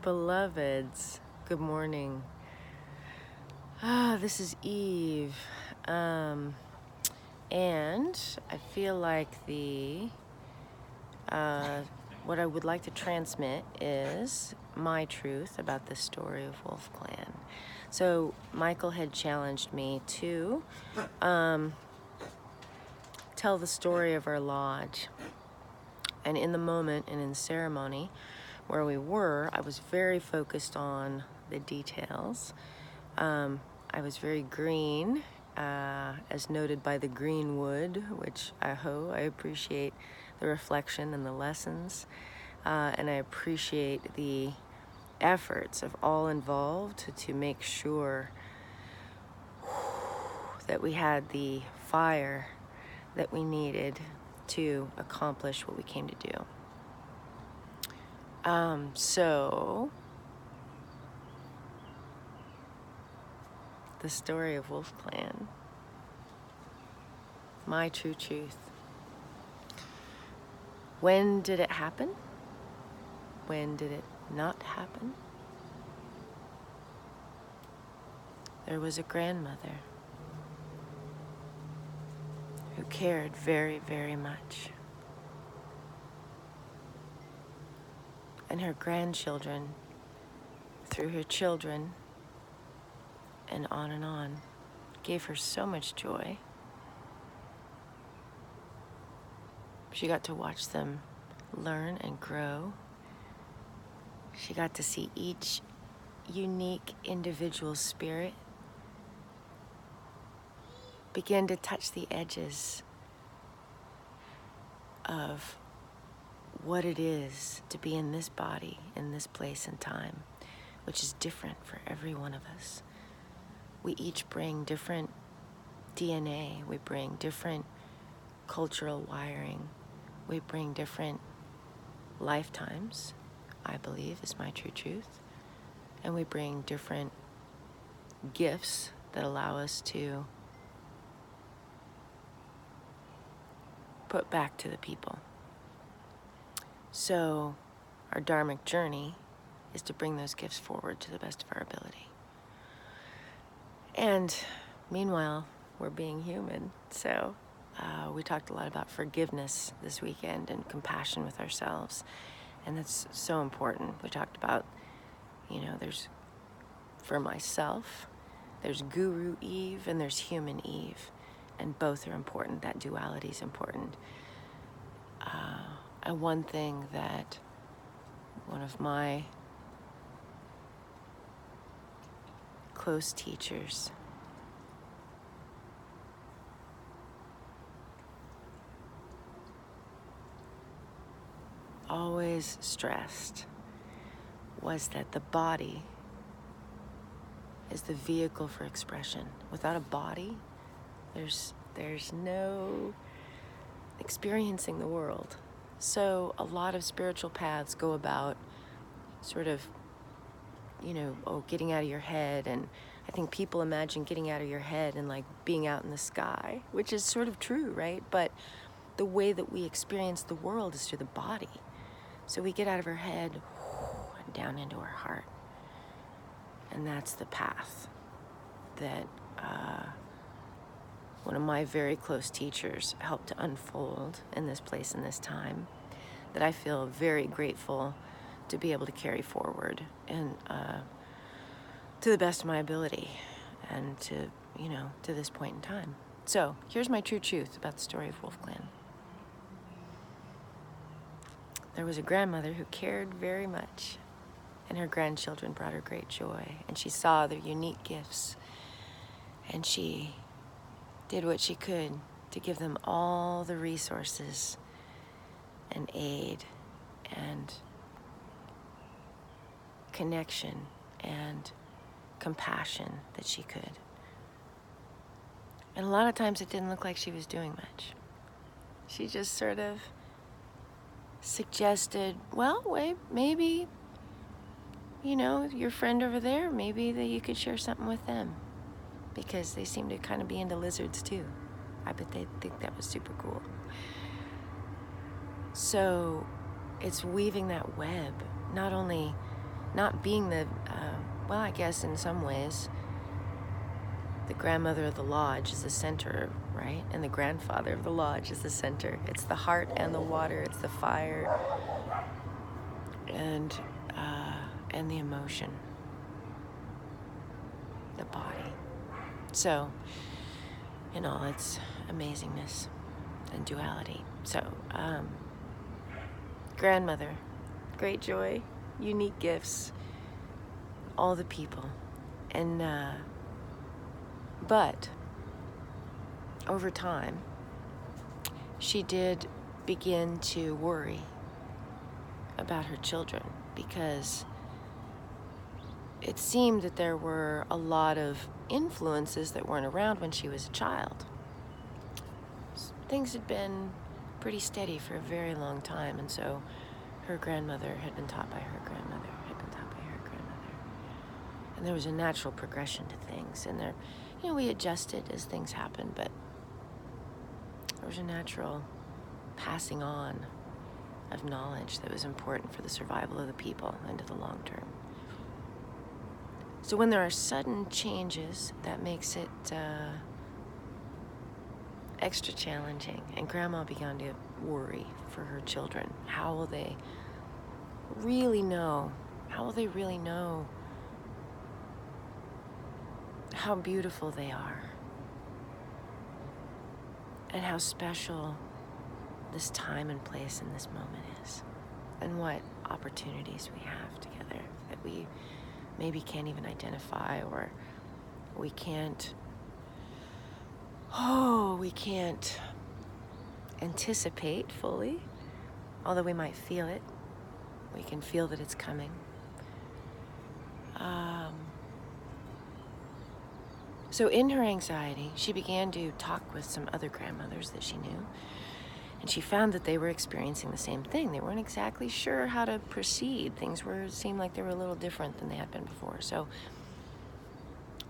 Beloveds, good morning. This is Eve. And I feel like what I would like to transmit is my truth about the story of Wolf Clan. So Michael had challenged me to tell the story of our lodge. And in the moment and in the ceremony where we were, I was very focused on the details. I was very green, as noted by the green wood, which I appreciate the reflection and the lessons, and I appreciate the efforts of all involved to make sure that we had the fire that we needed to accomplish what we came to do. So the story of Wolf Clan, my true truth. When did it happen? When did it not happen? There was a grandmother who cared very, very much. And her grandchildren, through her children, and on, gave her so much joy. She got to watch them learn and grow. She got to see each unique individual spirit begin to touch the edges of what it is to be in this body, in this place and time, which is different for every one of us. We each bring different DNA, we bring different cultural wiring, we bring different lifetimes, I believe is my true truth, and we bring different gifts that allow us to put back to the people. So our dharmic journey is to bring those gifts forward to the best of our ability. And meanwhile, we're being human. So we talked a lot about forgiveness this weekend and compassion with ourselves. And that's so important. We talked about, there's, for myself, there's Guru Eve and there's Human Eve. And both are important. That duality is important. And one thing that one of my close teachers always stressed was that the body is the vehicle for expression. Without a body, there's no experiencing the world. So a lot of spiritual paths go about sort of, getting out of your head. And I think people imagine getting out of your head and like being out in the sky, which is sort of true, right? But the way that we experience the world is through the body. So we get out of our head and down into our heart. And that's the path that one of my very close teachers helped to unfold in this place and this time, that I feel very grateful to be able to carry forward and to the best of my ability and to this point in time. So here's my true truth about the story of Wolf Clan. There was a grandmother who cared very much, and her grandchildren brought her great joy, and she saw their unique gifts, and she did what she could to give them all the resources and aid and connection and compassion that she could. And a lot of times it didn't look like she was doing much. She just sort of suggested, well, wait, maybe, your friend over there, maybe that you could share something with them, because they seem to kind of be into lizards too. I bet they think that was super cool. So it's weaving that web, not only not being well, I guess in some ways, the grandmother of the lodge is the center, right? And the grandfather of the lodge is the center. It's the heart and the water. It's the fire and the emotion, the body. So, in all its amazingness and duality. So, grandmother, great joy, unique gifts, all the people. And, but over time, she did begin to worry about her children because it seemed that there were a lot of influences that weren't around when she was a child. Things had been pretty steady for a very long time, and so her grandmother had been taught by her grandmother, had been taught by her grandmother. And there was a natural progression to things, and there, we adjusted as things happened, but there was a natural passing on of knowledge that was important for the survival of the people into the long term. So when there are sudden changes, that makes it extra challenging. And Grandma began to worry for her children. How will they really know? How will they really know how beautiful they are? And how special this time and place in this moment is? And what opportunities we have together that we maybe can't even identify, or we can't anticipate fully, although we might feel it. We can feel that it's coming. So in her anxiety, she began to talk with some other grandmothers that she knew, and she found that they were experiencing the same thing. They weren't exactly sure how to proceed. Things seemed like they were a little different than they had been before. So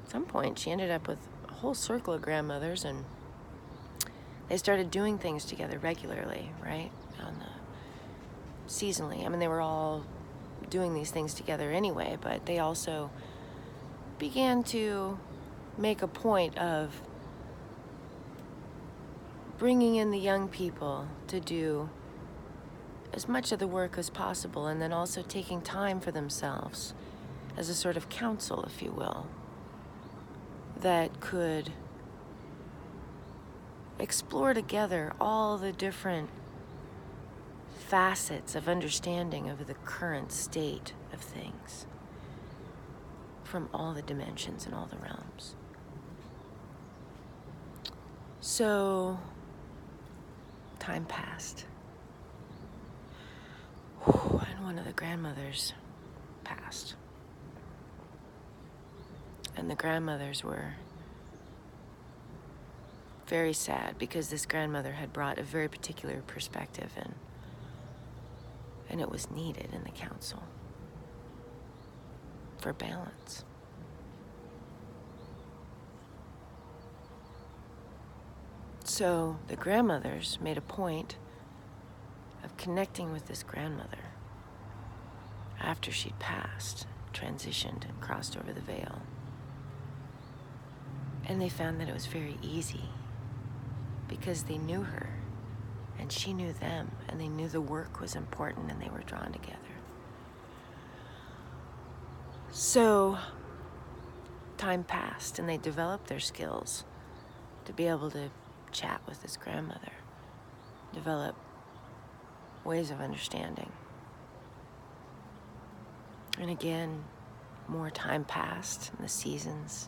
at some point, she ended up with a whole circle of grandmothers, and they started doing things together regularly, right? Seasonally. I mean, they were all doing these things together anyway, but they also began to make a point of bringing in the young people to do as much of the work as possible, and then also taking time for themselves as a sort of council, if you will, that could explore together all the different facets of understanding of the current state of things from all the dimensions and all the realms. So, time passed. And one of the grandmothers passed. And the grandmothers were very sad because this grandmother had brought a very particular perspective in, and it was needed in the council for balance. So the grandmothers made a point of connecting with this grandmother after she'd passed, transitioned, and crossed over the veil. And they found that it was very easy because they knew her and she knew them, and they knew the work was important, and they were drawn together. So time passed, and they developed their skills to be able to chat with this grandmother, develop ways of understanding. And again, more time passed, and the seasons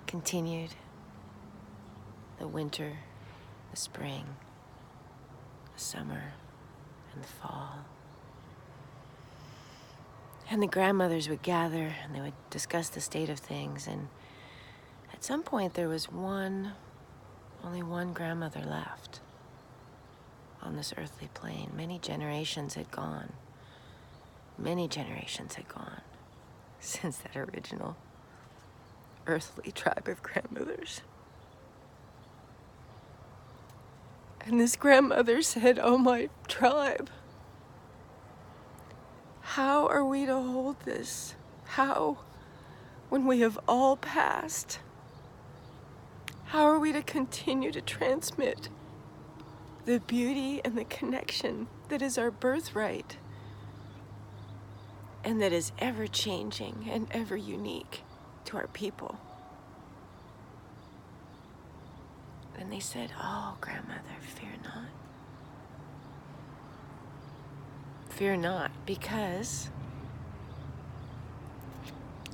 continued. The winter, the spring, the summer, and the fall. And the grandmothers would gather, and they would discuss the state of things, and at some point there was only one grandmother left on this earthly plane. Many generations had gone since that original earthly tribe of grandmothers. And this grandmother said, "Oh, my tribe, How are we to hold this? How, when we have all passed? How are we to continue to transmit the beauty and the connection that is our birthright and that is ever changing and ever unique to our people? And they said, "Oh, grandmother, fear not. Fear not, because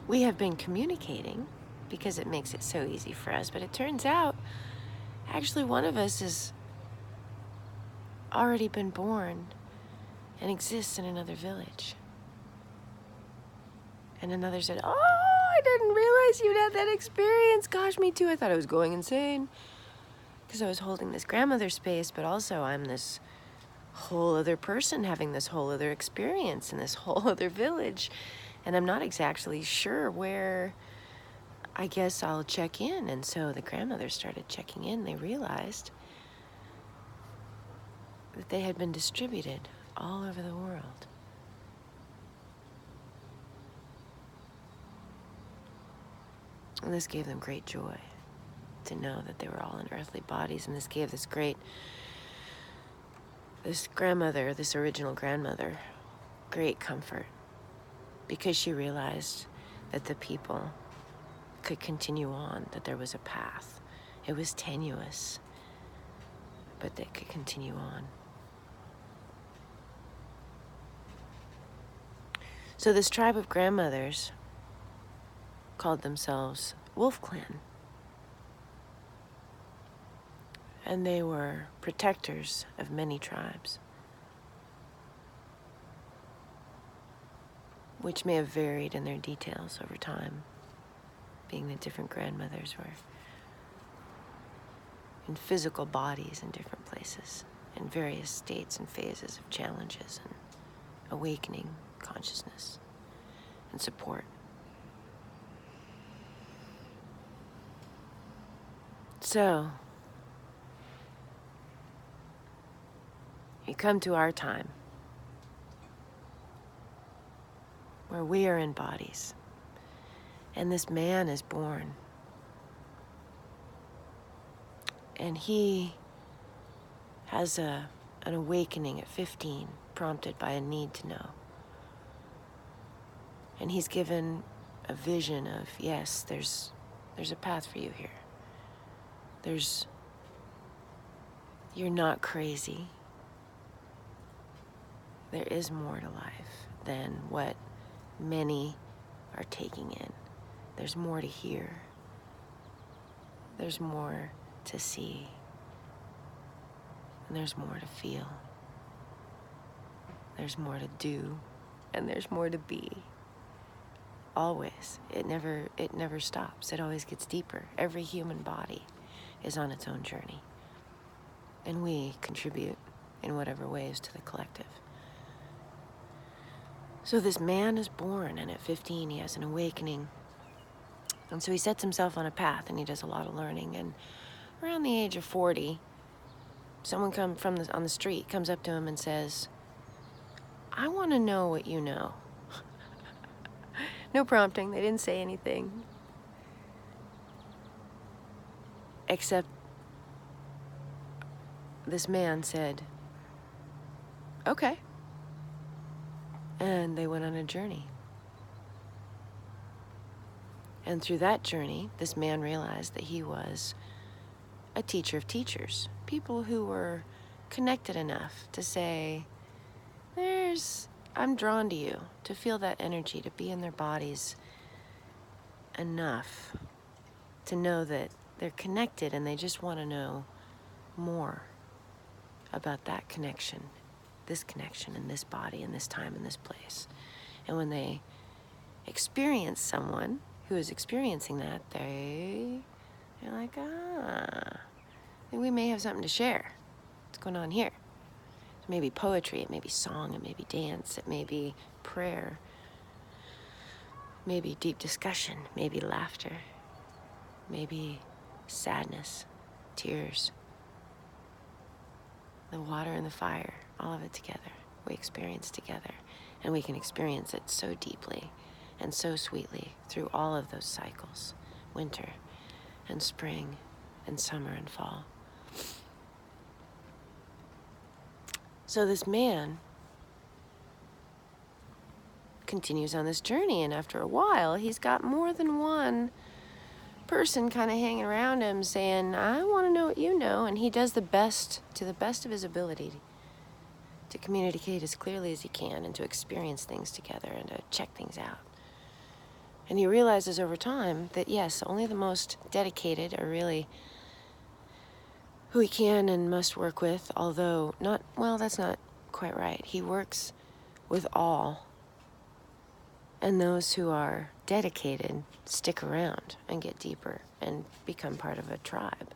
we have been communicating, because it makes it so easy for us. But it turns out, actually, one of us has already been born and exists in another village." And another said, "Oh, I didn't realize you'd had that experience. Gosh, me too. I thought I was going insane because I was holding this grandmother space, but also I'm this whole other person having this whole other experience in this whole other village. And I'm not exactly sure where I guess I'll check in." And so the grandmothers started checking in. They realized that they had been distributed all over the world. And this gave them great joy to know that they were all in earthly bodies. And this gave this grandmother, this original grandmother, great comfort, because she realized that the people could continue on, that there was a path. It was tenuous, but they could continue on. So this tribe of grandmothers called themselves Wolf Clan. And they were protectors of many tribes, which may have varied in their details over time, being that different grandmothers were in physical bodies in different places, in various states and phases of challenges and awakening consciousness and support. So, you come to our time, where we are in bodies, and this man is born, and he has an awakening at 15, prompted by a need to know. And he's given a vision of, yes, there's a path for you here. You're not crazy. There is more to life than what many are taking in. There's more to hear. There's more to see. And there's more to feel. There's more to do. And there's more to be. Always. It never stops. It always gets deeper. Every human body is on its own journey. And we contribute in whatever ways to the collective. So this man is born, and at 15 he has an awakening. And so he sets himself on a path, and he does a lot of learning. And around the age of 40, someone on the street comes up to him and says, "I want to know what you know." No prompting. They didn't say anything. Except this man said, "Okay." And they went on a journey. And through that journey, this man realized that he was a teacher of teachers. People who were connected enough to say, I'm drawn to you, to feel that energy, to be in their bodies enough to know that they're connected and they just want to know more about that connection, this connection in this body, in this time, in this place. And when they experience someone who is experiencing that, they're like, I think we may have something to share. What's going on here? It may be poetry, it may be song, it may be dance, it may be prayer, maybe deep discussion, maybe laughter, maybe sadness, tears, the water and the fire, all of it together. We experience together. And we can experience it so deeply and so sweetly through all of those cycles, winter and spring and summer and fall. So this man continues on this journey, and after a while, he's got more than one person kind of hanging around him saying, I want to know what you know, and he does the best, to the best of his ability, to communicate as clearly as he can and to experience things together and to check things out. And he realizes over time that yes, only the most dedicated are really who he can and must work with, although not, well, that's not quite right. He works with all, and those who are dedicated stick around and get deeper and become part of a tribe.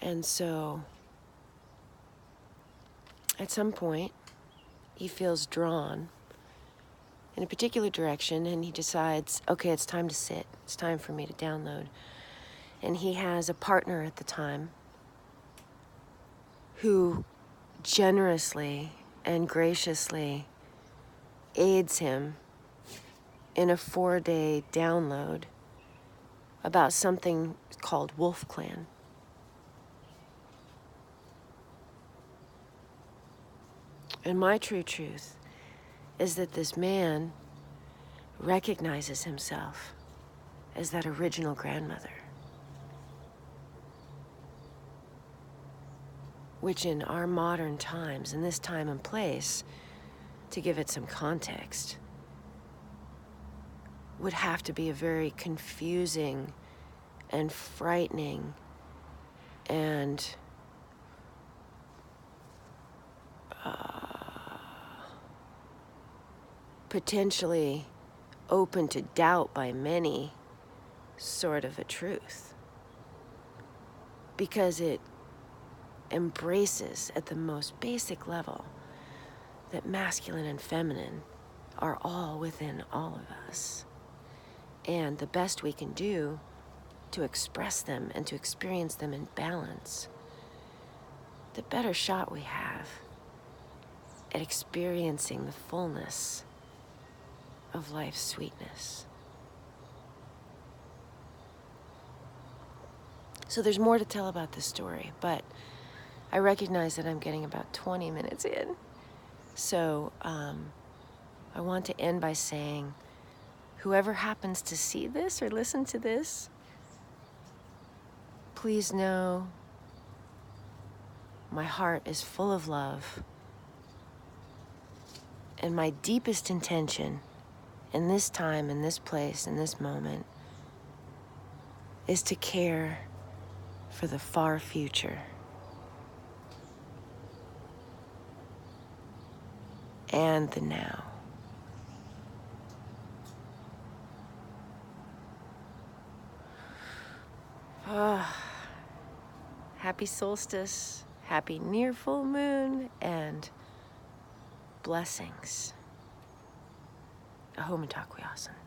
And so at some point, he feels drawn in a particular direction, and he decides, okay, it's time to sit. It's time for me to download. And he has a partner at the time who generously and graciously aids him in a 4-day download about something called Wolf Clan. And my true truth is that this man recognizes himself as that original grandmother, which in our modern times, in this time and place, to give it some context, would have to be a very confusing and frightening and potentially open to doubt by many sort of a truth, because it embraces at the most basic level that masculine and feminine are all within all of us, and the best we can do to express them and to experience them in balance, the better shot we have at experiencing the fullness of life's sweetness. So there's more to tell about this story, but I recognize that I'm getting about 20 minutes in. So I want to end by saying, whoever happens to see this or listen to this, please know my heart is full of love, and my deepest intention in this time, in this place, in this moment, is to care for the far future and the now. Happy solstice, happy near full moon, and blessings. Ahom and Takuyasan.